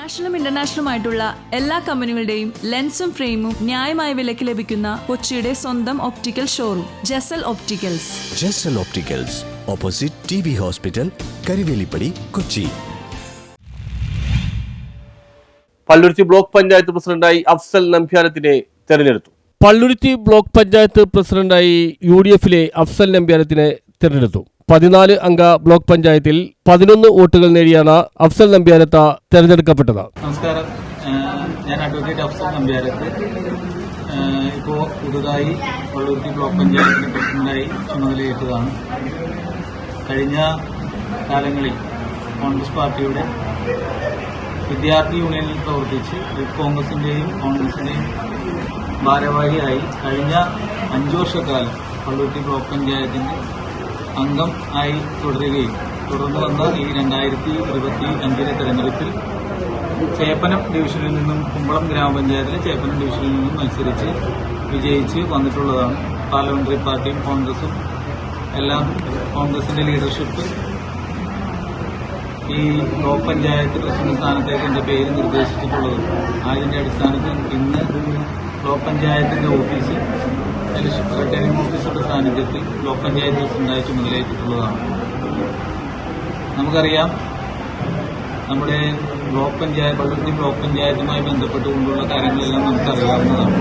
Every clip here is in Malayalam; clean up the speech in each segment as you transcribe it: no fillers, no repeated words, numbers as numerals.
നാഷണലും ഇന്റർനാഷണലുമായിട്ടുള്ള എല്ലാ കമ്പനികളുടെയും ലെൻസും ഫ്രെയിമും ന്യായമായ വിലയ്ക്ക് ലഭിക്കുന്ന കൊച്ചിയുടെ സ്വന്തം optical showroom Jasal opticals. Jasal opticals, opposite TB hospital, Karivelippady, Kochi. Palluruthy block panchayat പ്രസിഡന്റായി അഫ്സൽ നമ്പ്യാരത്തിനെ തെരഞ്ഞെടുത്തു. പള്ളുരുത്തി ബ്ലോക്ക് പഞ്ചായത്ത് പ്രസിഡന്റായി UDF-ലെ അഫ്സൽ നമ്പ്യാരത്തിനെ തെരഞ്ഞെടുത്തു. 14 അംഗ ബ്ലോക്ക് പഞ്ചായത്തിൽ 11 വോട്ടുകൾ നേടിയാണ് അഫ്സൽ നമ്പ്യാരത്ത തെരഞ്ഞെടുക്കപ്പെട്ടത്. നമസ്കാരം, ഞാൻ അഡ്വക്കേറ്റ് അഫ്സൽ നമ്പ്യാരത്ത്. ഇപ്പോൾ പുതുതായി പള്ളുരുത്തി ബ്ലോക്ക് പഞ്ചായത്തിൻ്റെ പ്രസിഡന്റായി ചുമതലയേറ്റതാണ്. കഴിഞ്ഞ കാലങ്ങളിൽ കോൺഗ്രസ് പാർട്ടിയുടെ വിദ്യാർത്ഥി യൂണിയനിൽ പ്രവർത്തിച്ച് കോൺഗ്രസിൻ്റെയും ഭാരവാഹിയായി കഴിഞ്ഞ 5 വർഷക്കാലം പള്ളുരുത്തി ബ്ലോക്ക് പഞ്ചായത്തിൻ്റെ അംഗം ആയി തുടരുകയും തുടർന്ന് വന്ന ഈ 2025 തെരഞ്ഞെടുപ്പിൽ ചേപ്പനം ഡിവിഷനിൽ നിന്നും കുമ്പളം ഗ്രാമപഞ്ചായത്തിലെ ചേപ്പനം ഡിവിഷനിൽ നിന്നും മത്സരിച്ച് വിജയിച്ച് വന്നിട്ടുള്ളതാണ്. പാർലമെന്ററി പാർട്ടിയും കോൺഗ്രസും എല്ലാം കോൺഗ്രസിന്റെ ലീഡർഷിപ്പ് ഈ ബ്ലോക്ക് പഞ്ചായത്ത് പ്രസിഡന്റ് സ്ഥാനത്തേക്ക് എൻ്റെ പേര് നിർദ്ദേശിച്ചിട്ടുള്ളതും അതിൻ്റെ അടിസ്ഥാനത്തിൽ ഇന്ന് ബ്ലോക്ക് പഞ്ചായത്തിന്റെ ഓഫീസിൽ റിട്ടേണിംഗ് ഓഫീസറുടെ സാന്നിധ്യത്തിൽ ബ്ലോക്ക് പഞ്ചായത്ത് പ്രസിഡന്റായി ചുമതലയേറ്റിട്ടുള്ളതാണ്. നമുക്കറിയാം, നമ്മുടെ പള്ളുരുത്തി ബ്ലോക്ക് പഞ്ചായത്തുമായി ബന്ധപ്പെട്ടുകൊണ്ടുള്ള കാര്യങ്ങളെല്ലാം നമുക്കറിയാവുന്നതാണ്.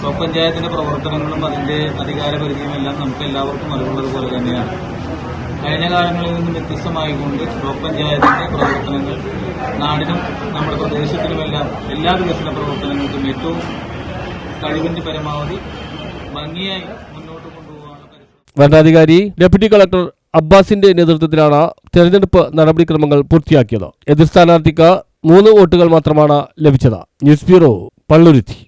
ബ്ലോക്ക് പഞ്ചായത്തിന്റെ പ്രവർത്തനങ്ങളും അതിന്റെ അധികാരപരിധിയുമെല്ലാം നമുക്ക് എല്ലാവർക്കും അറിവുള്ളതുപോലെ തന്നെയാണ്. കഴിഞ്ഞ കാലങ്ങളിൽ നിന്നും വ്യത്യസ്തമായിക്കൊണ്ട് ബ്ലോക്ക് പഞ്ചായത്തിന്റെ പ്രവർത്തനങ്ങൾ നാടിനും നമ്മുടെ പ്രദേശത്തിനുമെല്ലാം എല്ലാ വികസന പ്രവർത്തനങ്ങൾക്കും ഏറ്റവും കഴിവിന്റെ പരമാവധി ഭംഗിയായി മുന്നോട്ട് കൊണ്ടുപോകാനുള്ള പരിശ്രമം. വരണാധികാരി ഡെപ്യൂട്ടി കളക്ടർ അബ്ബാസിന്റെ നേതൃത്വത്തിലാണ് തെരഞ്ഞെടുപ്പ് നടപടിക്രമങ്ങൾ പൂർത്തിയാക്കിയത്. എതിർ സ്ഥാനാർത്ഥിക്ക് 3 വോട്ടുകൾ മാത്രമാണ് ലഭിച്ചത്. News bureau, Palluruthy.